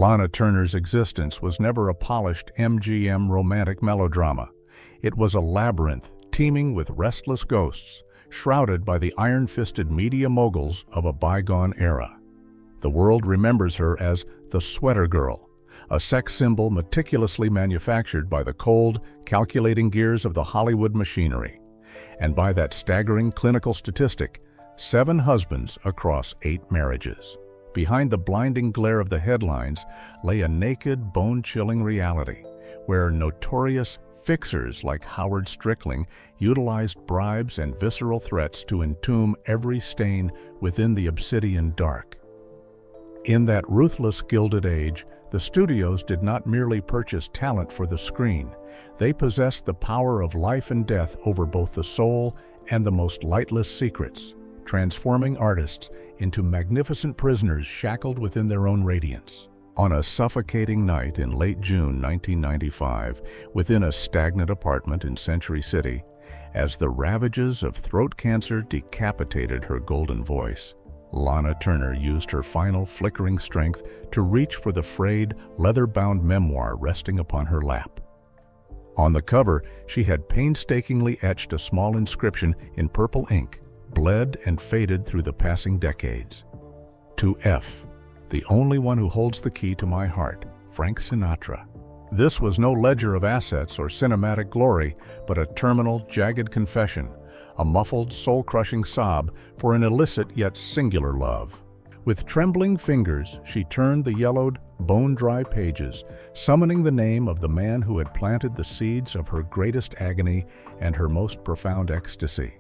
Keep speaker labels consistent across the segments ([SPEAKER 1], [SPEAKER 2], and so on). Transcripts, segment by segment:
[SPEAKER 1] Lana Turner's existence was never a polished MGM romantic melodrama. It was a labyrinth teeming with restless ghosts, shrouded by the iron-fisted media moguls of a bygone era. The world remembers her as the Sweater Girl, a sex symbol meticulously manufactured by the cold, calculating gears of the Hollywood machinery, and by that staggering clinical statistic, 7 husbands across 8 marriages. Behind the blinding glare of the headlines lay a naked, bone-chilling reality, where notorious fixers like Howard Strickling utilized bribes and visceral threats to entomb every stain within the obsidian dark. In that ruthless Gilded Age, the studios did not merely purchase talent for the screen. They possessed the power of life and death over both the soul and the most lightless secrets, transforming artists into magnificent prisoners shackled within their own radiance. On a suffocating night in late June 1995, within a stagnant apartment in Century City, as the ravages of throat cancer decapitated her golden voice, Lana Turner used her final flickering strength to reach for the frayed, leather-bound memoir resting upon her lap. On the cover, she had painstakingly etched a small inscription in purple ink, bled and faded through the passing decades. To F, the only one who holds the key to my heart, Frank Sinatra. This was no ledger of assets or cinematic glory, but a terminal, jagged confession, a muffled, soul-crushing sob for an illicit yet singular love. With trembling fingers, she turned the yellowed, bone-dry pages, summoning the name of the man who had planted the seeds of her greatest agony and her most profound ecstasy,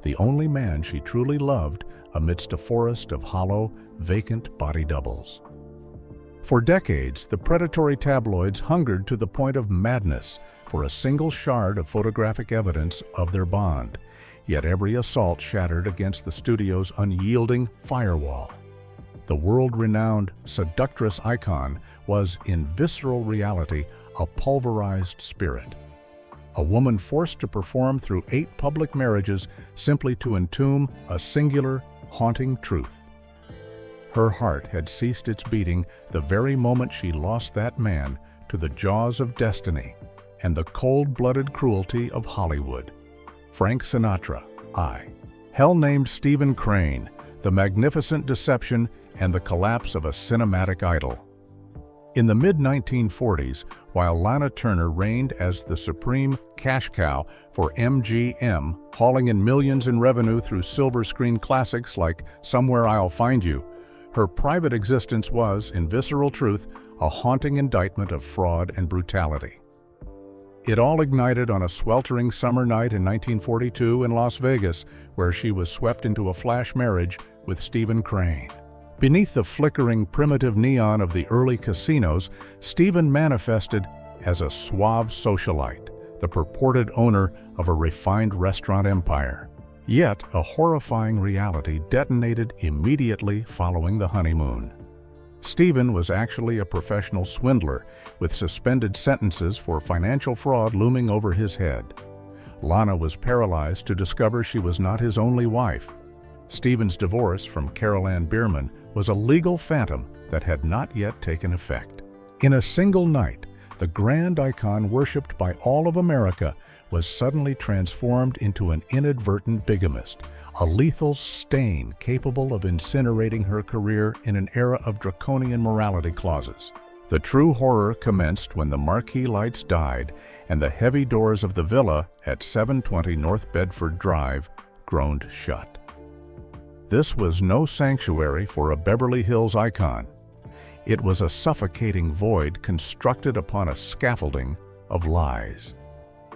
[SPEAKER 1] the only man she truly loved amidst a forest of hollow, vacant body doubles. For decades, the predatory tabloids hungered to the point of madness for a single shard of photographic evidence of their bond, yet every assault shattered against the studio's unyielding firewall. The world-renowned seductress icon was, in visceral reality, a pulverized spirit. A woman forced to perform through 8 public marriages simply to entomb a singular, haunting truth. Her heart had ceased its beating the very moment she lost that man to the jaws of destiny and the cold-blooded cruelty of Hollywood. Frank Sinatra, Hell named Stephen Crane, the magnificent deception and the collapse of a cinematic idol. In the mid-1940s, while Lana Turner reigned as the supreme cash cow for MGM, hauling in millions in revenue through silver screen classics like Somewhere I'll Find You, her private existence was, in visceral truth, a haunting indictment of fraud and brutality. It all ignited on a sweltering summer night in 1942 in Las Vegas, where she was swept into a flash marriage with Stephen Crane. Beneath the flickering, primitive neon of the early casinos, Stephen manifested as a suave socialite, the purported owner of a refined restaurant empire. Yet, a horrifying reality detonated immediately following the honeymoon. Stephen was actually a professional swindler, with suspended sentences for financial fraud looming over his head. Lana was paralyzed to discover she was not his only wife. Stephen's divorce from Carol Ann Bierman was a legal phantom that had not yet taken effect. In a single night, the grand icon worshipped by all of America was suddenly transformed into an inadvertent bigamist, a lethal stain capable of incinerating her career in an era of draconian morality clauses. The true horror commenced when the marquee lights died and the heavy doors of the villa at 720 North Bedford Drive groaned shut. This was no sanctuary for a Beverly Hills icon. It was a suffocating void constructed upon a scaffolding of lies.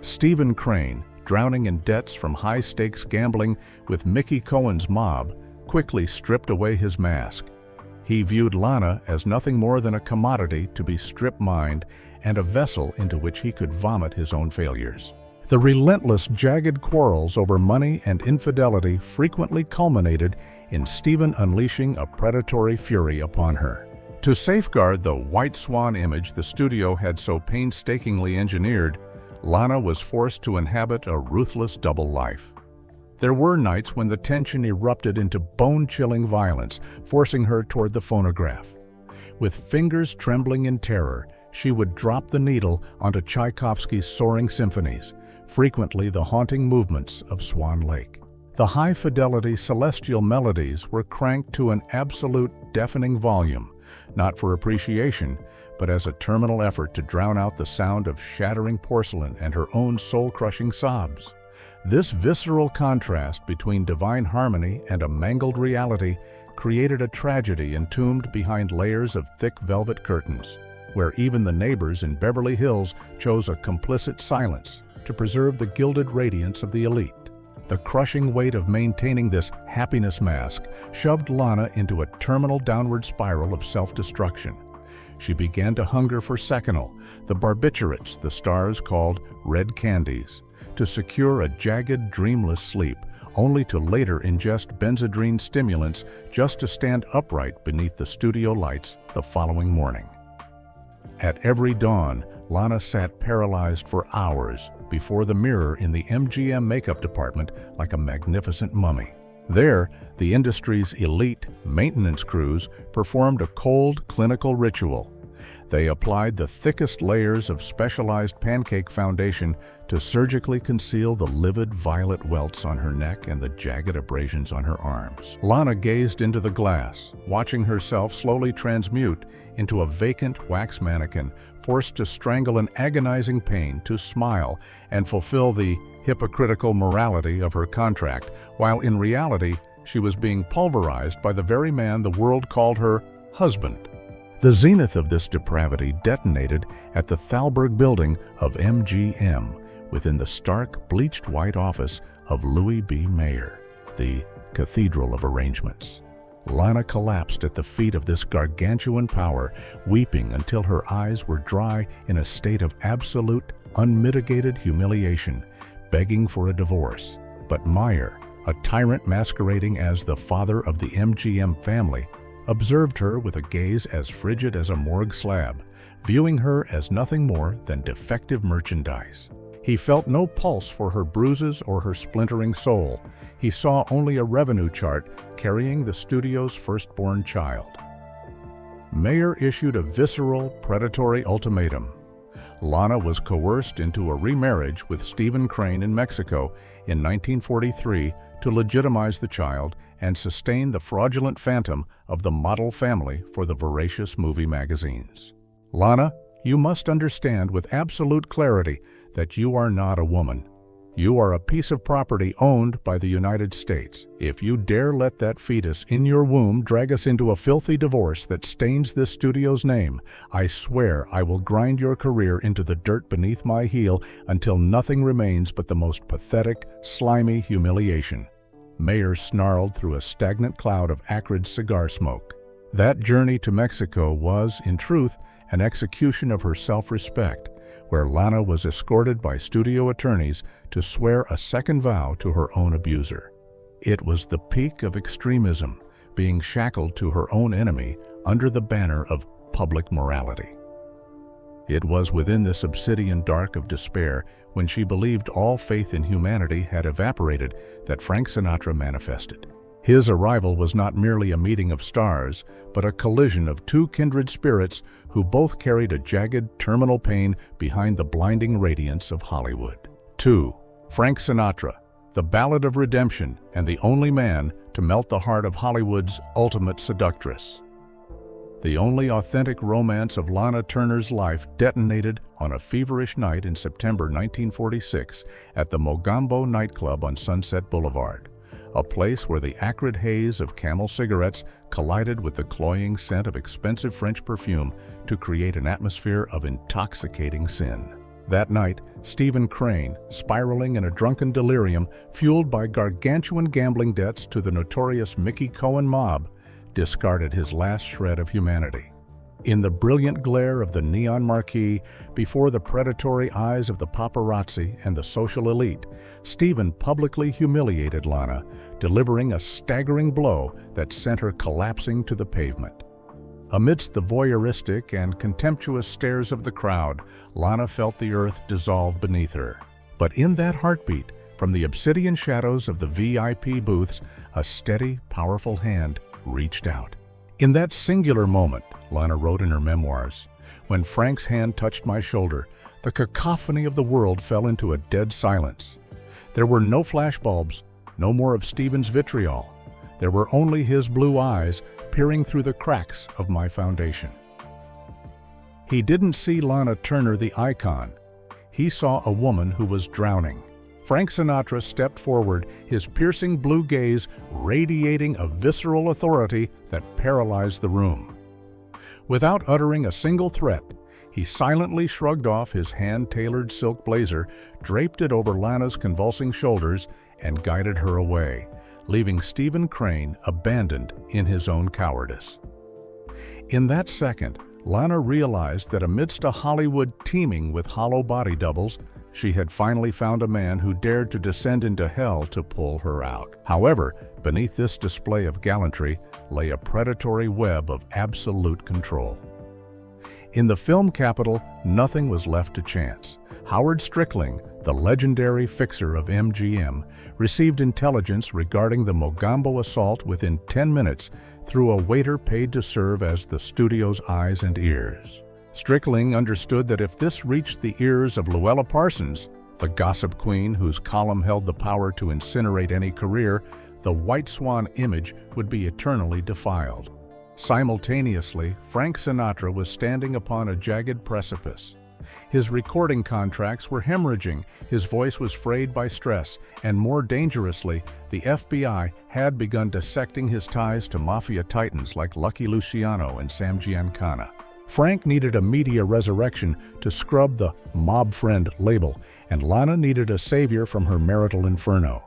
[SPEAKER 1] Stephen Crane, drowning in debts from high-stakes gambling with Mickey Cohen's mob, quickly stripped away his mask. He viewed Lana as nothing more than a commodity to be strip-mined and a vessel into which he could vomit his own failures. The relentless, jagged quarrels over money and infidelity frequently culminated in Stephen unleashing a predatory fury upon her. To safeguard the white swan image the studio had so painstakingly engineered, Lana was forced to inhabit a ruthless double life. There were nights when the tension erupted into bone-chilling violence, forcing her toward the phonograph. With fingers trembling in terror, she would drop the needle onto Tchaikovsky's soaring symphonies, frequently the haunting movements of Swan Lake. The high-fidelity celestial melodies were cranked to an absolute deafening volume, not for appreciation, but as a terminal effort to drown out the sound of shattering porcelain and her own soul-crushing sobs. This visceral contrast between divine harmony and a mangled reality created a tragedy entombed behind layers of thick velvet curtains, where even the neighbors in Beverly Hills chose a complicit silence to preserve the gilded radiance of the elite. The crushing weight of maintaining this happiness mask shoved Lana into a terminal downward spiral of self-destruction. She began to hunger for seconal, the barbiturates the stars called red candies, to secure a jagged, dreamless sleep, only to later ingest benzodrine stimulants just to stand upright beneath the studio lights the following morning. At every dawn, Lana sat paralyzed for hours before the mirror in the MGM makeup department like a magnificent mummy. There, the industry's elite maintenance crews performed a cold, clinical ritual. They applied the thickest layers of specialized pancake foundation to surgically conceal the livid violet welts on her neck and the jagged abrasions on her arms. Lana gazed into the glass, watching herself slowly transmute into a vacant wax mannequin, forced to strangle an agonizing pain to smile and fulfill the hypocritical morality of her contract, while in reality she was being pulverized by the very man the world called her husband. The zenith of this depravity detonated at the Thalberg building of MGM, within the stark, bleached white office of Louis B. Mayer, the Cathedral of Arrangements. Lana collapsed at the feet of this gargantuan power, weeping until her eyes were dry in a state of absolute, unmitigated humiliation, begging for a divorce. But Mayer, a tyrant masquerading as the father of the MGM family, observed her with a gaze as frigid as a morgue slab, viewing her as nothing more than defective merchandise. He felt no pulse for her bruises or her splintering soul. He saw only a revenue chart carrying the studio's firstborn child. Mayer issued a visceral, predatory ultimatum. Lana was coerced into a remarriage with Stephen Crane in Mexico in 1943 to legitimize the child and sustain the fraudulent phantom of the model family for the voracious movie magazines. Lana, you must understand with absolute clarity that you are not a woman. You are a piece of property owned by the United States. If you dare let that fetus in your womb drag us into a filthy divorce that stains this studio's name, I swear I will grind your career into the dirt beneath my heel until nothing remains but the most pathetic, slimy humiliation. Mayer snarled through a stagnant cloud of acrid cigar smoke. That journey to Mexico was, in truth, an execution of her self-respect, where Lana was escorted by studio attorneys to swear a second vow to her own abuser. It was the peak of extremism, being shackled to her own enemy under the banner of public morality. It was within this obsidian dark of despair, when she believed all faith in humanity had evaporated, that Frank Sinatra manifested. His arrival was not merely a meeting of stars, but a collision of two kindred spirits who both carried a jagged, terminal pain behind the blinding radiance of Hollywood. 2. Frank Sinatra, the ballad of redemption and the only man to melt the heart of Hollywood's ultimate seductress. The only authentic romance of Lana Turner's life detonated on a feverish night in September 1946 at the Mogambo nightclub on Sunset Boulevard, a place where the acrid haze of Camel cigarettes collided with the cloying scent of expensive French perfume to create an atmosphere of intoxicating sin. That night, Stephen Crane, spiraling in a drunken delirium fueled by gargantuan gambling debts to the notorious Mickey Cohen mob, discarded his last shred of humanity. In the brilliant glare of the neon marquee, before the predatory eyes of the paparazzi and the social elite, Stephen publicly humiliated Lana, delivering a staggering blow that sent her collapsing to the pavement. Amidst the voyeuristic and contemptuous stares of the crowd, Lana felt the earth dissolve beneath her. But in that heartbeat, from the obsidian shadows of the VIP booths, a steady, powerful hand reached out. In that singular moment, Lana wrote in her memoirs. When Frank's hand touched my shoulder, the cacophony of the world fell into a dead silence. There were no flashbulbs, no more of Stephen's vitriol. There were only his blue eyes peering through the cracks of my foundation. He didn't see Lana Turner, the icon. He saw a woman who was drowning. Frank Sinatra stepped forward, his piercing blue gaze radiating a visceral authority that paralyzed the room. Without uttering a single threat, he silently shrugged off his hand-tailored silk blazer, draped it over Lana's convulsing shoulders, and guided her away, leaving Stephen Crane abandoned in his own cowardice. In that second, Lana realized that amidst a Hollywood teeming with hollow body doubles, she had finally found a man who dared to descend into hell to pull her out. However, beneath this display of gallantry lay a predatory web of absolute control. In the film capital, nothing was left to chance. Howard Strickling, the legendary fixer of MGM, received intelligence regarding the Mogambo assault within 10 minutes through a waiter paid to serve as the studio's eyes and ears. Strickling understood that if this reached the ears of Luella Parsons, the gossip queen whose column held the power to incinerate any career, the white swan image would be eternally defiled. Simultaneously, Frank Sinatra was standing upon a jagged precipice. His recording contracts were hemorrhaging, his voice was frayed by stress, and more dangerously, the FBI had begun dissecting his ties to mafia titans like Lucky Luciano and Sam Giancana. Frank needed a media resurrection to scrub the mob friend label, and Lana needed a savior from her marital inferno.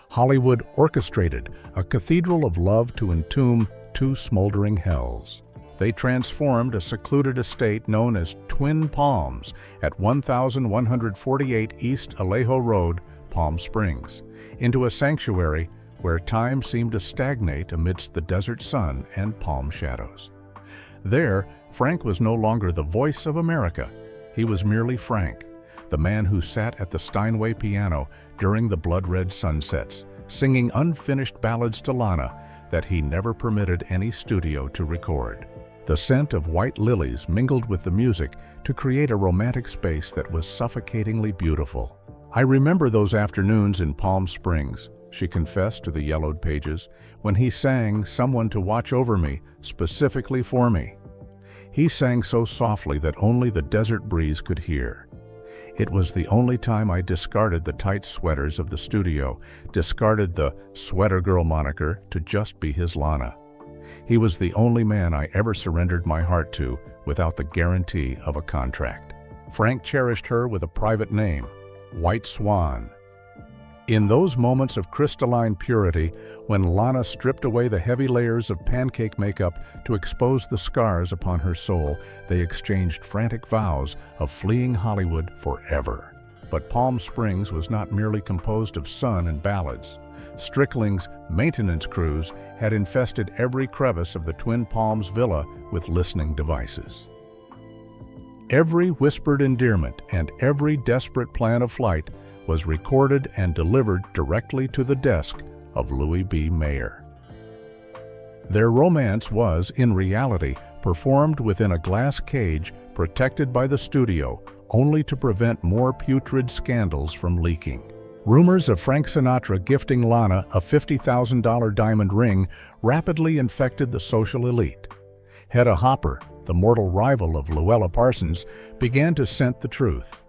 [SPEAKER 1] Hollywood orchestrated a cathedral of love to entomb two smoldering hells. They transformed a secluded estate known as Twin Palms at 1148 East Alejo Road, Palm Springs, into a sanctuary where time seemed to stagnate amidst the desert sun and palm shadows. There, Frank was no longer the voice of America. He was merely Frank, the man who sat at the Steinway piano during the blood-red sunsets, singing unfinished ballads to Lana that he never permitted any studio to record. The scent of white lilies mingled with the music to create a romantic space that was suffocatingly beautiful. "I remember those afternoons in Palm Springs," she confessed to the yellowed pages, "when he sang Someone to Watch Over Me specifically for me. He sang so softly that only the desert breeze could hear. It was the only time I discarded the tight sweaters of the studio, discarded the sweater girl moniker to just be his Lana. He was the only man I ever surrendered my heart to without the guarantee of a contract." Frank cherished her with a private name, White Swan. In those moments of crystalline purity, when Lana stripped away the heavy layers of pancake makeup to expose the scars upon her soul, they exchanged frantic vows of fleeing Hollywood forever. But Palm Springs was not merely composed of sun and ballads. Strickling's maintenance crews had infested every crevice of the Twin Palms villa with listening devices. Every whispered endearment and every desperate plan of flight was recorded and delivered directly to the desk of Louis B. Mayer. Their romance was, in reality, performed within a glass cage protected by the studio, only to prevent more putrid scandals from leaking. Rumors of Frank Sinatra gifting Lana a $50,000 diamond ring rapidly infected the social elite. Hedda Hopper, the mortal rival of Luella Parsons, began to scent the truth.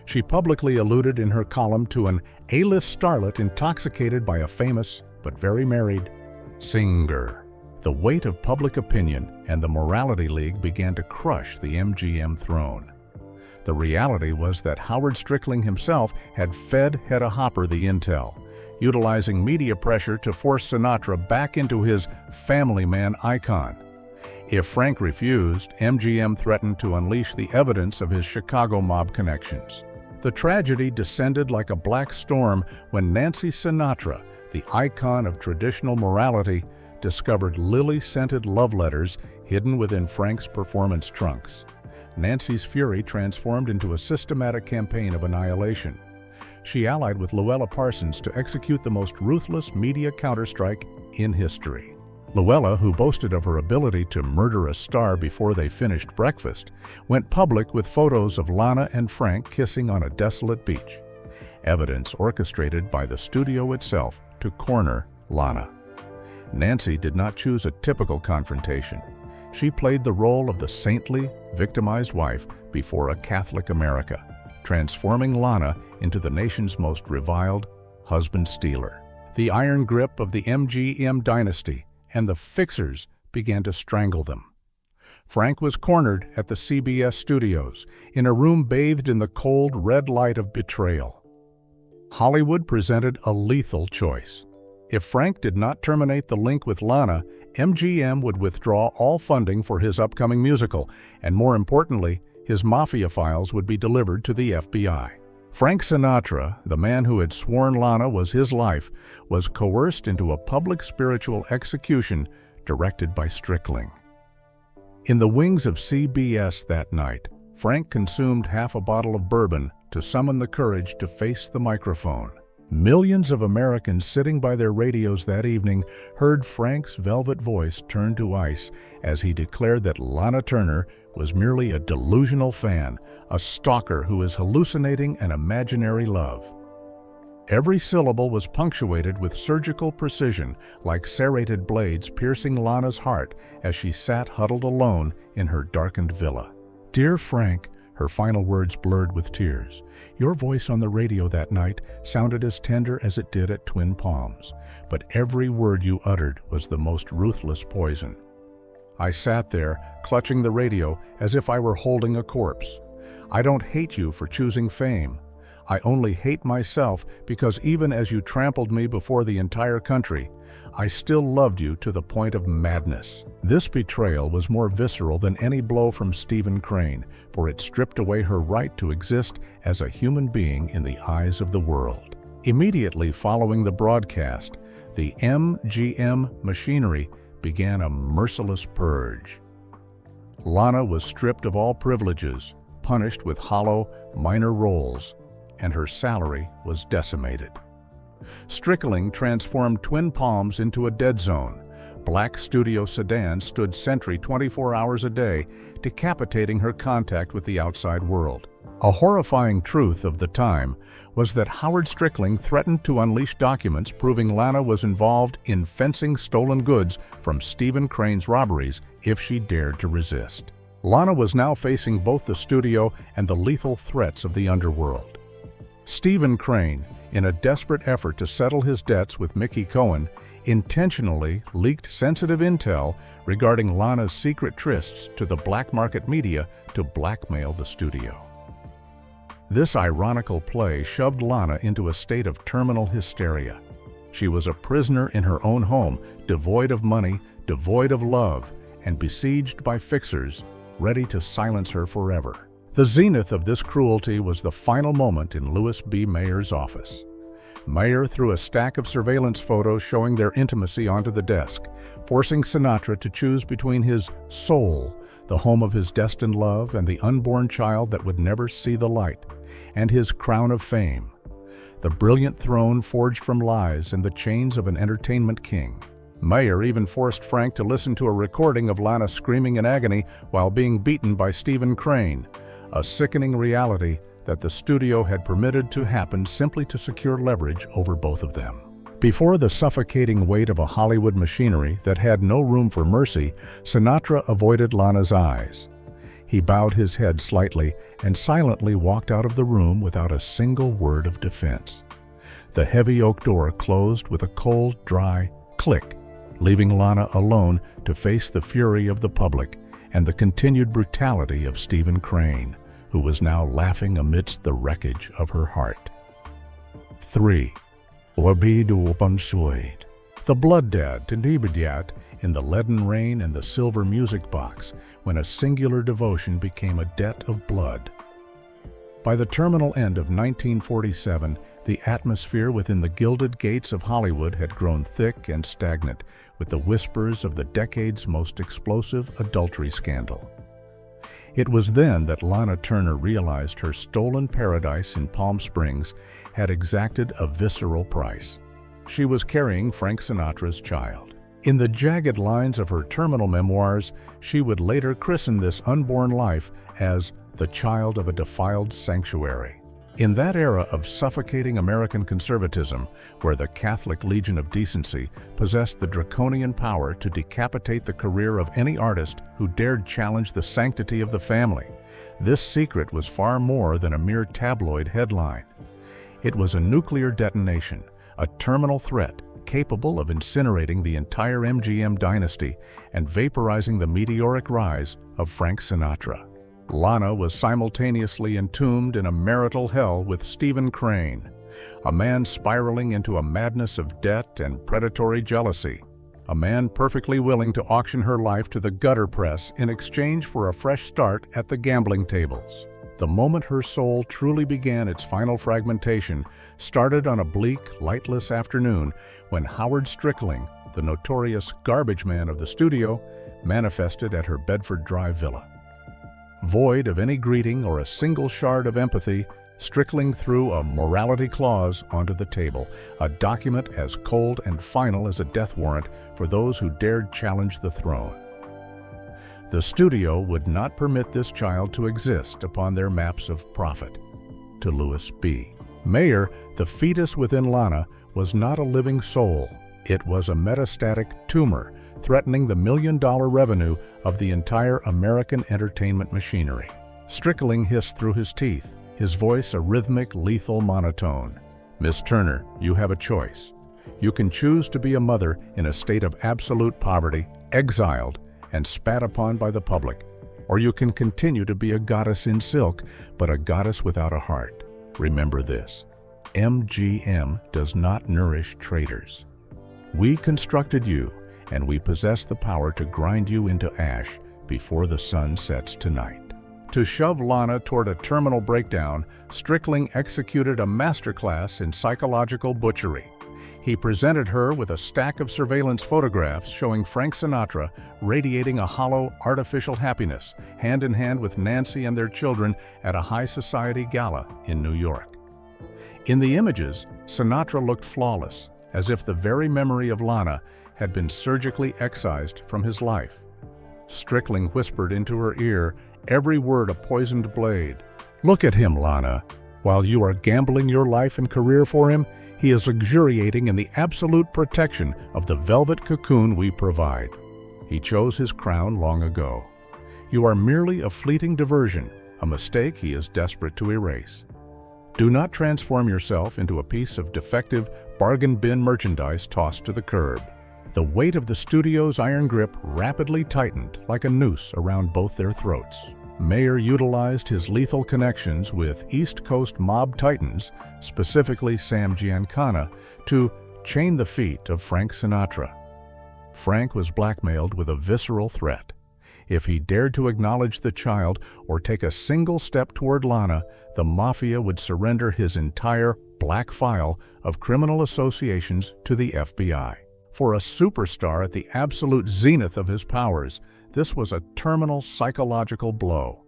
[SPEAKER 1] She publicly alluded in her column to an A-list starlet intoxicated by a famous, but very married, singer. The weight of public opinion and the Morality League began to crush the MGM throne. The reality was that Howard Strickling himself had fed Hedda Hopper the intel, utilizing media pressure to force Sinatra back into his family man icon. If Frank refused, MGM threatened to unleash the evidence of his Chicago mob connections. The tragedy descended like a black storm when Nancy Sinatra, the icon of traditional morality, discovered lily-scented love letters hidden within Frank's performance trunks. Nancy's fury transformed into a systematic campaign of annihilation. She allied with Luella Parsons to execute the most ruthless media counterstrike in history. Luella, who boasted of her ability to murder a star before they finished breakfast, went public with photos of Lana and Frank kissing on a desolate beach, evidence orchestrated by the studio itself to corner Lana. Nancy did not choose a typical confrontation. She played the role of the saintly, victimized wife before a Catholic America, transforming Lana into the nation's most reviled husband-stealer. The iron grip of the MGM dynasty and the fixers began to strangle them. Frank was cornered at the CBS studios, in a room bathed in the cold red light of betrayal. Hollywood presented a lethal choice. If Frank did not terminate the link with Lana, MGM would withdraw all funding for his upcoming musical, and more importantly, his mafia files would be delivered to the FBI. Frank Sinatra, the man who had sworn Lana was his life, was coerced into a public spiritual execution directed by Strickling. In the wings of CBS that night, Frank consumed half a bottle of bourbon to summon the courage to face the microphone. Millions of Americans sitting by their radios that evening heard Frank's velvet voice turn to ice as he declared that Lana Turner was merely a delusional fan, a stalker who is hallucinating an imaginary love. Every syllable was punctuated with surgical precision, like serrated blades piercing Lana's heart as she sat huddled alone in her darkened villa. "Dear Frank," her final words blurred with tears, "your voice on the radio that night sounded as tender as it did at Twin Palms, but every word you uttered was the most ruthless poison. I sat there, clutching the radio as if I were holding a corpse. I don't hate you for choosing fame. I only hate myself because even as you trampled me before the entire country, I still loved you to the point of madness." This betrayal was more visceral than any blow from Stephen Crane, for it stripped away her right to exist as a human being in the eyes of the world. Immediately following the broadcast, the MGM machinery began a merciless purge. Lana was stripped of all privileges, punished with hollow, minor roles, and her salary was decimated. Strickling transformed Twin Palms into a dead zone. Black studio sedans stood sentry 24 hours a day, decapitating her contact with the outside world. A horrifying truth of the time was that Howard Strickling threatened to unleash documents proving Lana was involved in fencing stolen goods from Stephen Crane's robberies if she dared to resist. Lana was now facing both the studio and the lethal threats of the underworld. Stephen Crane, in a desperate effort to settle his debts with Mickey Cohen, intentionally leaked sensitive intel regarding Lana's secret trysts to the black market media to blackmail the studio. This ironical play shoved Lana into a state of terminal hysteria. She was a prisoner in her own home, devoid of money, devoid of love, and besieged by fixers, ready to silence her forever. The zenith of this cruelty was the final moment in Louis B. Mayer's office. Mayer threw a stack of surveillance photos showing their intimacy onto the desk, forcing Sinatra to choose between his soul, the home of his destined love and the unborn child that would never see the light, and his crown of fame, the brilliant throne forged from lies and the chains of an entertainment king. Mayer even forced Frank to listen to a recording of Lana screaming in agony while being beaten by Stephen Crane, a sickening reality that the studio had permitted to happen simply to secure leverage over both of them. Before the suffocating weight of a Hollywood machinery that had no room for mercy, Sinatra avoided Lana's eyes. He bowed his head slightly and silently walked out of the room without a single word of defense. The heavy oak door closed with a cold, dry click, leaving Lana alone to face the fury of the public and the continued brutality of Stephen Crane, who was now laughing amidst the wreckage of her heart. 3. Wabidu Bansuid. The blood dad Tindibidyat in the leaden rain and the silver music box, when a singular devotion became a debt of blood. By the terminal end of 1947, the atmosphere within the gilded gates of Hollywood had grown thick and stagnant, with the whispers of the decade's most explosive adultery scandal. It was then that Lana Turner realized her stolen paradise in Palm Springs had exacted a visceral price. She was carrying Frank Sinatra's child. In the jagged lines of her terminal memoirs, she would later christen this unborn life as the child of a defiled sanctuary. In that era of suffocating American conservatism, where the Catholic Legion of Decency possessed the draconian power to decapitate the career of any artist who dared challenge the sanctity of the family, this secret was far more than a mere tabloid headline. It was a nuclear detonation, a terminal threat capable of incinerating the entire MGM dynasty and vaporizing the meteoric rise of Frank Sinatra. Lana was simultaneously entombed in a marital hell with Stephen Crane, a man spiraling into a madness of debt and predatory jealousy, a man perfectly willing to auction her life to the gutter press in exchange for a fresh start at the gambling tables. The moment her soul truly began its final fragmentation started on a bleak, lightless afternoon when Howard Strickling, the notorious garbage man of the studio, manifested at her Bedford Drive villa. Void of any greeting or a single shard of empathy, Strickling threw a morality clause onto the table, a document as cold and final as a death warrant for those who dared challenge the throne. The studio would not permit this child to exist upon their maps of profit. To Louis B. Mayer, the fetus within Lana was not a living soul. It was a metastatic tumor threatening the million-dollar revenue of the entire American entertainment machinery. Strickling hissed through his teeth, his voice a rhythmic, lethal monotone. "Miss Turner, you have a choice. You can choose to be a mother in a state of absolute poverty, exiled, and spat upon by the public, or you can continue to be a goddess in silk, but a goddess without a heart. Remember this: MGM does not nourish traitors. We constructed you, and we possess the power to grind you into ash before the sun sets tonight." To shove Lana toward a terminal breakdown, Strickling executed a masterclass in psychological butchery. He presented her with a stack of surveillance photographs showing Frank Sinatra radiating a hollow, artificial happiness, hand in hand with Nancy and their children at a high society gala in New York. In the images, Sinatra looked flawless, as if the very memory of Lana had been surgically excised from his life. Strickling whispered into her ear, every word a poisoned blade. "Look at him, Lana. While you are gambling your life and career for him, he is luxuriating in the absolute protection of the velvet cocoon we provide. He chose his crown long ago. You are merely a fleeting diversion, a mistake he is desperate to erase. Do not transform yourself into a piece of defective bargain bin merchandise tossed to the curb." The weight of the studio's iron grip rapidly tightened like a noose around both their throats. Mayer utilized his lethal connections with East Coast mob titans, specifically Sam Giancana, to chain the feet of Frank Sinatra. Frank was blackmailed with a visceral threat. If he dared to acknowledge the child or take a single step toward Lana, the mafia would surrender his entire black file of criminal associations to the FBI. For a superstar at the absolute zenith of his powers, this was a terminal psychological blow.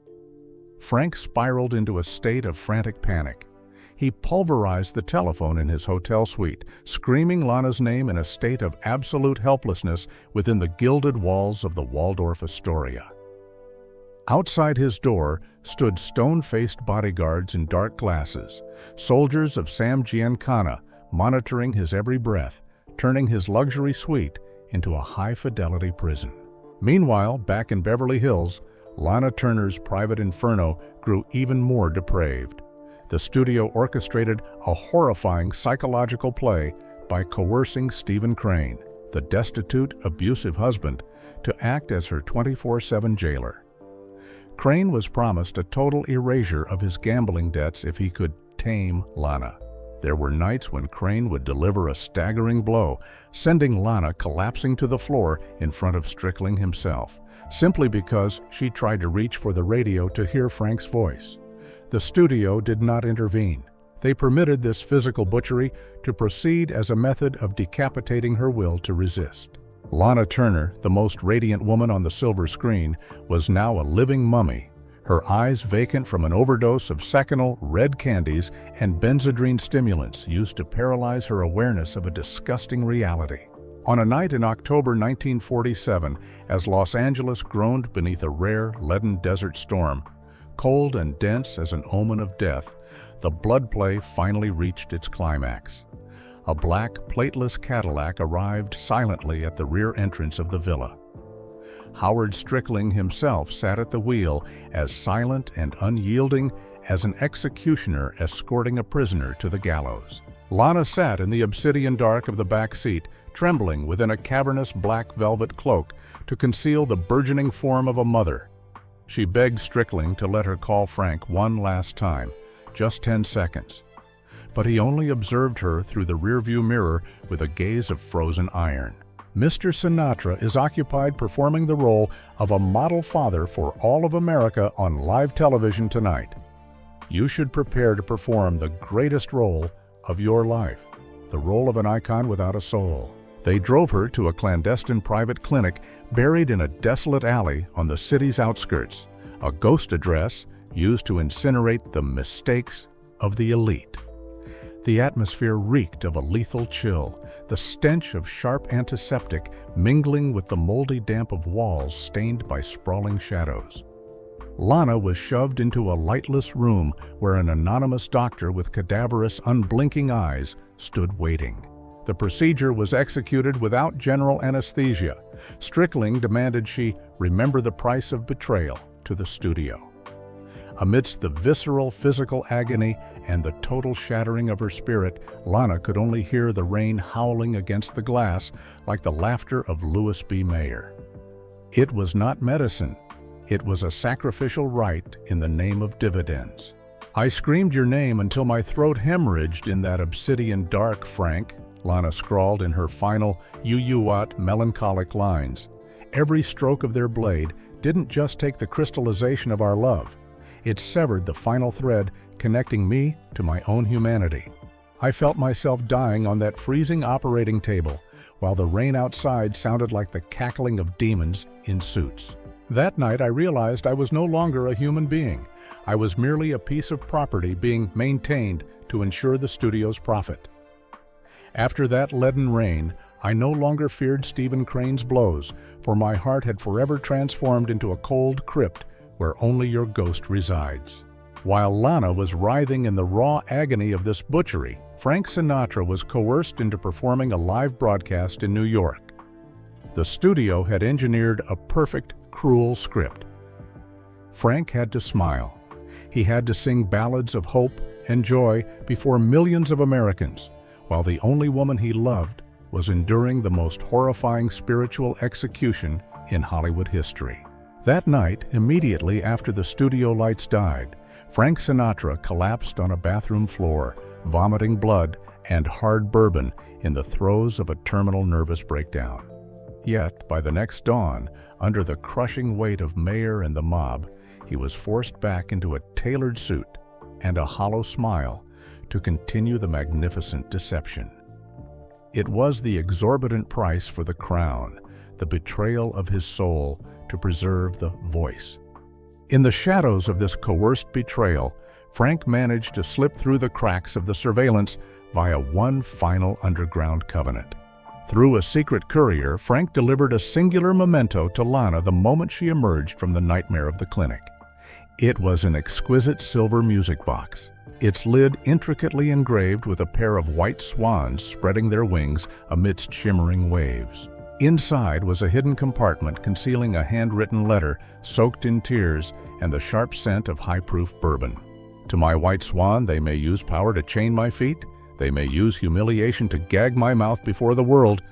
[SPEAKER 1] Frank spiraled into a state of frantic panic. He pulverized the telephone in his hotel suite, screaming Lana's name in a state of absolute helplessness within the gilded walls of the Waldorf Astoria. Outside his door stood stone-faced bodyguards in dark glasses, soldiers of Sam Giancana, monitoring his every breath, turning his luxury suite into a high-fidelity prison. Meanwhile, back in Beverly Hills, Lana Turner's private inferno grew even more depraved. The studio orchestrated a horrifying psychological play by coercing Stephen Crane, the destitute, abusive husband, to act as her 24/7 jailer. Crane was promised a total erasure of his gambling debts if he could tame Lana. There were nights when Crane would deliver a staggering blow, sending Lana collapsing to the floor in front of Strickling himself, simply because she tried to reach for the radio to hear Frank's voice. The studio did not intervene. They permitted this physical butchery to proceed as a method of decapitating her will to resist. Lana Turner, the most radiant woman on the silver screen, was now a living mummy, her eyes vacant from an overdose of Seconal red candies and benzodrine stimulants used to paralyze her awareness of a disgusting reality. On a night in October 1947, as Los Angeles groaned beneath a rare, leaden desert storm, cold and dense as an omen of death, the blood play finally reached its climax. A black, plateless Cadillac arrived silently at the rear entrance of the villa. Howard Strickling himself sat at the wheel, as silent and unyielding as an executioner escorting a prisoner to the gallows. Lana sat in the obsidian dark of the back seat, trembling within a cavernous black velvet cloak to conceal the burgeoning form of a mother. She begged Strickling to let her call Frank one last time, just 10 seconds. But he only observed her through the rearview mirror with a gaze of frozen iron. Mr. Sinatra is occupied performing the role of a model father for all of America on live television tonight. You should prepare to perform the greatest role of your life, the role of an icon without a soul. They drove her to a clandestine private clinic buried in a desolate alley on the city's outskirts, a ghost address used to incinerate the mistakes of the elite. The atmosphere reeked of a lethal chill, the stench of sharp antiseptic mingling with the moldy damp of walls stained by sprawling shadows. Lana was shoved into a lightless room where an anonymous doctor with cadaverous, unblinking eyes stood waiting. The procedure was executed without general anesthesia. Strickling demanded she remember the price of betrayal to the studio. Amidst the visceral physical agony and the total shattering of her spirit, Lana could only hear the rain howling against the glass like the laughter of Louis B. Mayer. It was not medicine. It was a sacrificial rite in the name of dividends. I screamed your name until my throat hemorrhaged in that obsidian dark, Frank, Lana scrawled in her final "you-what" melancholic lines. Every stroke of their blade didn't just take the crystallization of our love. It severed the final thread connecting me to my own humanity. I felt myself dying on that freezing operating table, while the rain outside sounded like the cackling of demons in suits. That night I realized I was no longer a human being. I was merely a piece of property being maintained to ensure the studio's profit. After that leaden rain, I no longer feared Stephen Crane's blows, for my heart had forever transformed into a cold crypt where only your ghost resides. While Lana was writhing in the raw agony of this butchery, Frank Sinatra was coerced into performing a live broadcast in New York. The studio had engineered a perfect, cruel script. Frank had to smile. He had to sing ballads of hope and joy before millions of Americans, while the only woman he loved was enduring the most horrifying spiritual execution in Hollywood history. That night, immediately after the studio lights died, Frank Sinatra collapsed on a bathroom floor, vomiting blood and hard bourbon in the throes of a terminal nervous breakdown. Yet, by the next dawn, under the crushing weight of Mayer and the mob, he was forced back into a tailored suit and a hollow smile to continue the magnificent deception. It was the exorbitant price for the crown, the betrayal of his soul to preserve the voice. In the shadows of this coerced betrayal, Frank managed to slip through the cracks of the surveillance via one final underground covenant. Through a secret courier, Frank delivered a singular memento to Lana the moment she emerged from the nightmare of the clinic. It was an exquisite silver music box, its lid intricately engraved with a pair of white swans spreading their wings amidst shimmering waves. Inside was a hidden compartment concealing a handwritten letter soaked in tears and the sharp scent of high-proof bourbon. To my white swan they may use power to chain my feet, they may use humiliation to gag my mouth before the world,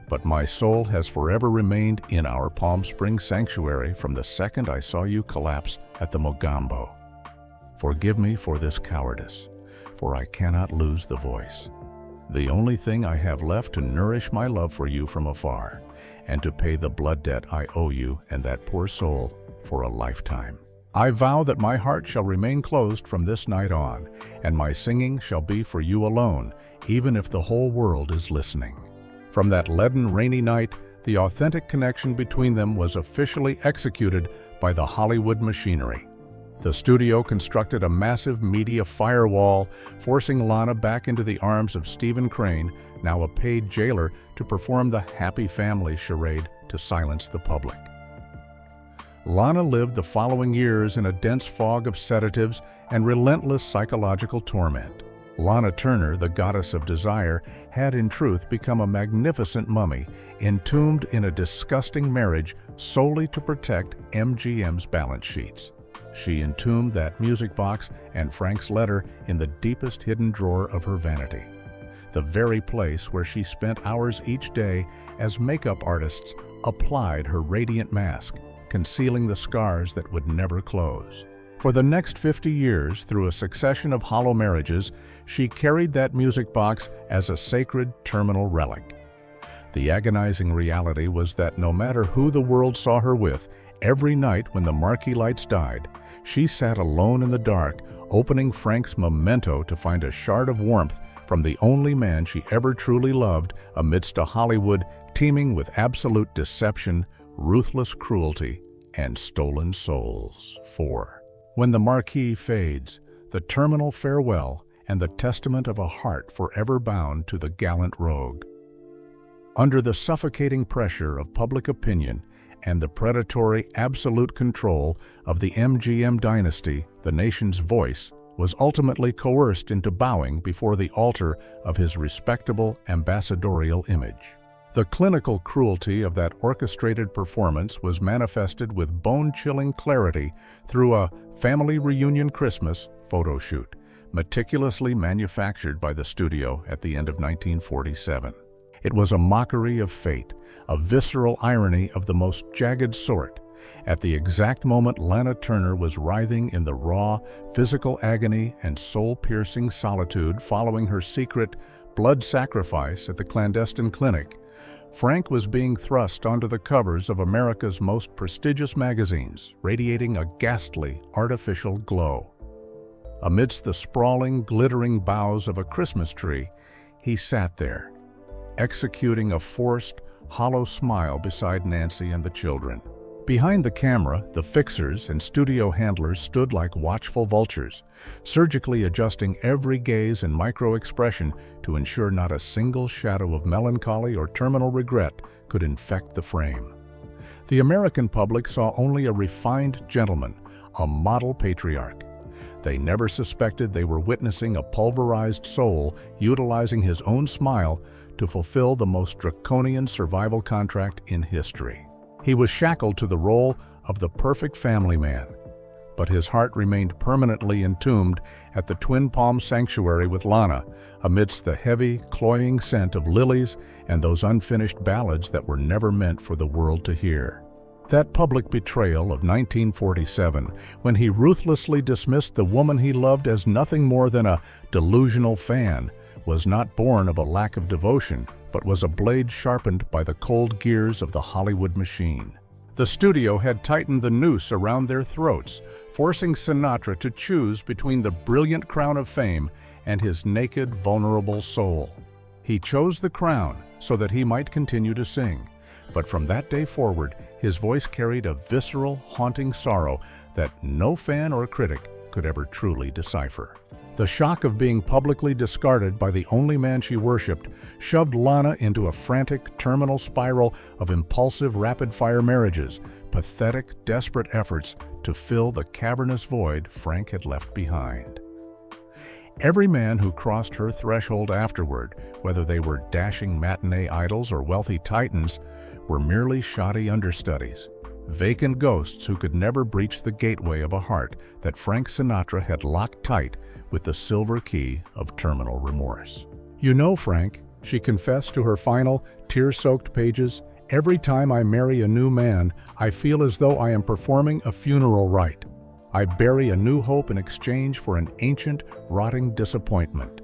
[SPEAKER 1] but my soul has forever remained in our Palm Springs sanctuary from the second I saw you collapse at the Mogambo. Forgive me for this cowardice, for I cannot lose the voice. The only thing I have left to nourish my love for you from afar, and to pay the blood debt I owe you and that poor soul for a lifetime. I vow that my heart shall remain closed from this night on, and my singing shall be for you alone, even if the whole world is listening. From that leaden, rainy night, the authentic connection between them was officially executed by the Hollywood machinery. The studio constructed a massive media firewall, forcing Lana back into the arms of Stephen Crane, now a paid jailer, to perform the happy family charade to silence the public. Lana lived the following years in a dense fog of sedatives and relentless psychological torment. Lana Turner, the goddess of desire, had in truth become a magnificent mummy, entombed in a disgusting marriage solely to protect MGM's balance sheets. She entombed that music box and Frank's letter in the deepest hidden drawer of her vanity, the very place where she spent hours each day as makeup artists applied her radiant mask, concealing the scars that would never close. For the next 50 years, through a succession of hollow marriages, she carried that music box as a sacred terminal relic. The agonizing reality was that no matter who the world saw her with, every night when the marquee lights died, she sat alone in the dark, opening Frank's memento to find a shard of warmth from the only man she ever truly loved amidst a Hollywood teeming with absolute deception, ruthless cruelty, and stolen souls. 4. When the marquee fades, the terminal farewell and the testament of a heart forever bound to the gallant rogue. Under the suffocating pressure of public opinion and the predatory absolute control of the MGM dynasty, the nation's voice was ultimately coerced into bowing before the altar of his respectable ambassadorial image. The clinical cruelty of that orchestrated performance was manifested with bone-chilling clarity through a family reunion Christmas photo shoot, meticulously manufactured by the studio at the end of 1947. It was a mockery of fate, a visceral irony of the most jagged sort. At the exact moment Lana Turner was writhing in the raw, physical agony and soul-piercing solitude following her secret blood sacrifice at the clandestine clinic, Frank was being thrust onto the covers of America's most prestigious magazines, radiating a ghastly, artificial glow. Amidst the sprawling, glittering boughs of a Christmas tree, he sat there, executing a forced, hollow smile beside Nancy and the children. Behind the camera, the fixers and studio handlers stood like watchful vultures, surgically adjusting every gaze and micro-expression to ensure not a single shadow of melancholy or terminal regret could infect the frame. The American public saw only a refined gentleman, a model patriarch. They never suspected they were witnessing a pulverized soul utilizing his own smile to fulfill the most draconian survival contract in history. He was shackled to the role of the perfect family man, but his heart remained permanently entombed at the Twin Palms Sanctuary with Lana, amidst the heavy, cloying scent of lilies and those unfinished ballads that were never meant for the world to hear. That public betrayal of 1947, when he ruthlessly dismissed the woman he loved as nothing more than a delusional fan, was not born of a lack of devotion, but was a blade sharpened by the cold gears of the Hollywood machine. The studio had tightened the noose around their throats, forcing Sinatra to choose between the brilliant crown of fame and his naked, vulnerable soul. He chose the crown so that he might continue to sing, but from that day forward, his voice carried a visceral, haunting sorrow that no fan or critic could ever truly decipher. The shock of being publicly discarded by the only man she worshipped shoved Lana into a frantic, terminal spiral of impulsive, rapid-fire marriages, pathetic, desperate efforts to fill the cavernous void Frank had left behind. Every man who crossed her threshold afterward, whether they were dashing matinee idols or wealthy titans, were merely shoddy understudies, vacant ghosts who could never breach the gateway of a heart that Frank Sinatra had locked tight with the silver key of terminal remorse. "You know, Frank," she confessed to her final, tear-soaked pages, "every time I marry a new man, I feel as though I am performing a funeral rite. I bury a new hope in exchange for an ancient, rotting disappointment."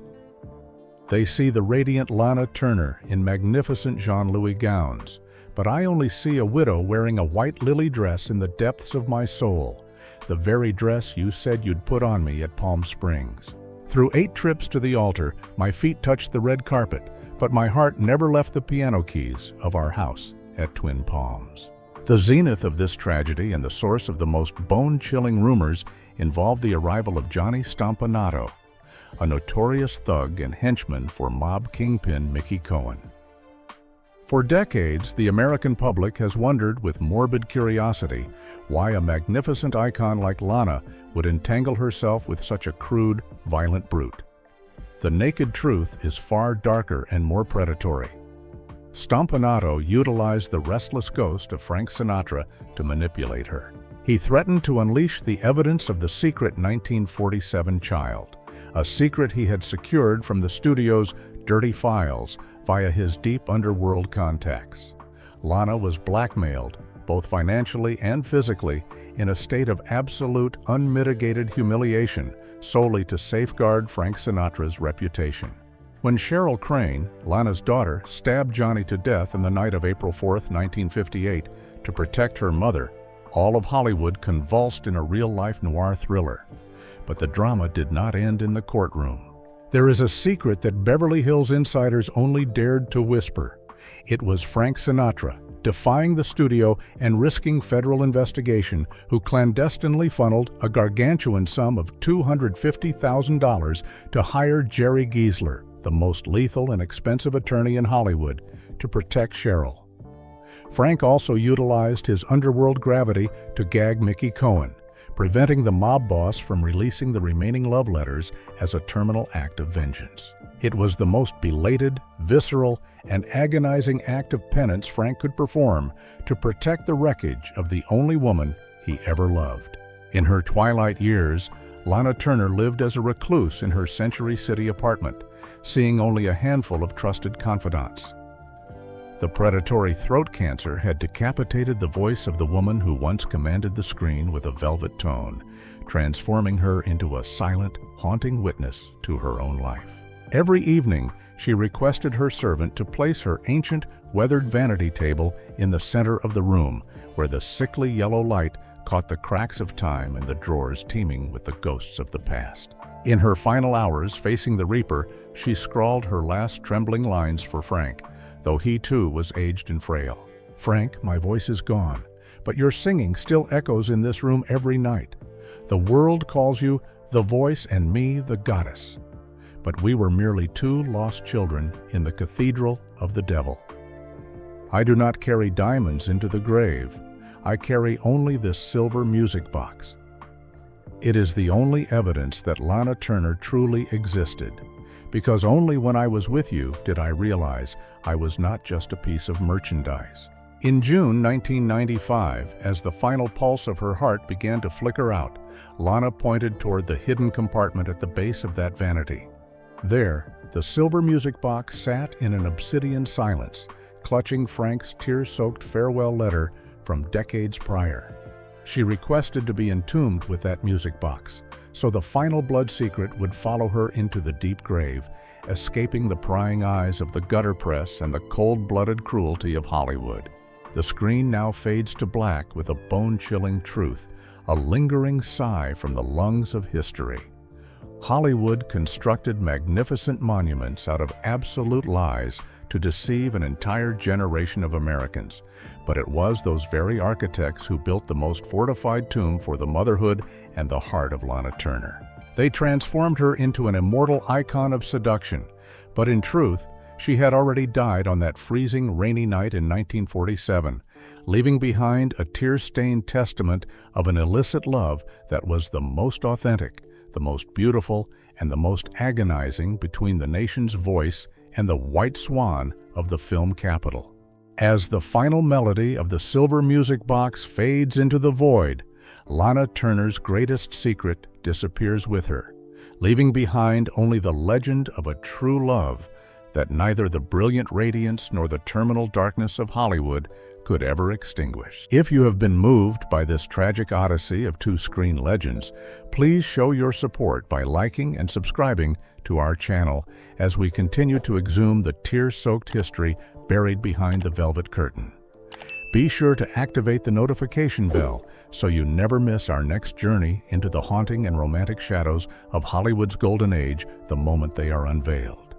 [SPEAKER 1] They see the radiant Lana Turner in magnificent Jean-Louis gowns, but I only see a widow wearing a white lily dress in the depths of my soul, the very dress you said you'd put on me at Palm Springs. Through 8 trips to the altar, my feet touched the red carpet, but my heart never left the piano keys of our house at Twin Palms. The zenith of this tragedy and the source of the most bone-chilling rumors involved the arrival of Johnny Stompanato, a notorious thug and henchman for mob kingpin Mickey Cohen. For decades, the American public has wondered with morbid curiosity why a magnificent icon like Lana would entangle herself with such a crude, violent brute. The naked truth is far darker and more predatory. Stompanato utilized the restless ghost of Frank Sinatra to manipulate her. He threatened to unleash the evidence of the secret 1947 child, a secret he had secured from the studio's dirty files via his deep underworld contacts. Lana was blackmailed, both financially and physically, in a state of absolute, unmitigated humiliation, solely to safeguard Frank Sinatra's reputation. When Cheryl Crane, Lana's daughter, stabbed Johnny to death on the night of April 4, 1958, to protect her mother, all of Hollywood convulsed in a real-life noir thriller. But the drama did not end in the courtroom. There is a secret that Beverly Hills insiders only dared to whisper. It was Frank Sinatra, defying the studio and risking federal investigation, who clandestinely funneled a gargantuan sum of $250,000 to hire Jerry Giesler, the most lethal and expensive attorney in Hollywood, to protect Cheryl. Frank also utilized his underworld gravity to gag Mickey Cohen, preventing the mob boss from releasing the remaining love letters as a terminal act of vengeance. It was the most belated, visceral, and agonizing act of penance Frank could perform to protect the wreckage of the only woman he ever loved. In her twilight years, Lana Turner lived as a recluse in her Century City apartment, seeing only a handful of trusted confidants. The predatory throat cancer had decapitated the voice of the woman who once commanded the screen with a velvet tone, transforming her into a silent, haunting witness to her own life. Every evening, she requested her servant to place her ancient, weathered vanity table in the center of the room, where the sickly yellow light caught the cracks of time and the drawers teeming with the ghosts of the past. In her final hours facing the Reaper, she scrawled her last trembling lines for Frank, though he too was aged and frail. "Frank, my voice is gone, but your singing still echoes in this room every night. The world calls you the voice and me the goddess. But we were merely two lost children in the cathedral of the devil. I do not carry diamonds into the grave. I carry only this silver music box." It is the only evidence that Lana Turner truly existed, because only when I was with you did I realize I was not just a piece of merchandise. In June 1995, as the final pulse of her heart began to flicker out, Lana pointed toward the hidden compartment at the base of that vanity. There, the silver music box sat in an obsidian silence, clutching Frank's tear-soaked farewell letter from decades prior. She requested to be entombed with that music box, so the final blood secret would follow her into the deep grave, escaping the prying eyes of the gutter press and the cold-blooded cruelty of Hollywood. The screen now fades to black with a bone-chilling truth, a lingering sigh from the lungs of history. Hollywood constructed magnificent monuments out of absolute lies to deceive an entire generation of Americans, but it was those very architects who built the most fortified tomb for the motherhood and the heart of Lana Turner. They transformed her into an immortal icon of seduction, but in truth, she had already died on that freezing, rainy night in 1947, leaving behind a tear-stained testament of an illicit love that was the most authentic, the most beautiful, and the most agonizing between the nation's voice and the white swan of the film capital. As the final melody of the silver music box fades into the void, Lana Turner's greatest secret disappears with her, leaving behind only the legend of a true love that neither the brilliant radiance nor the terminal darkness of Hollywood could ever extinguish. If you have been moved by this tragic odyssey of two screen legends, please show your support by liking and subscribing to our channel as we continue to exhume the tear-soaked history buried behind the velvet curtain. Be sure to activate the notification bell so you never miss our next journey into the haunting and romantic shadows of Hollywood's golden age the moment they are unveiled.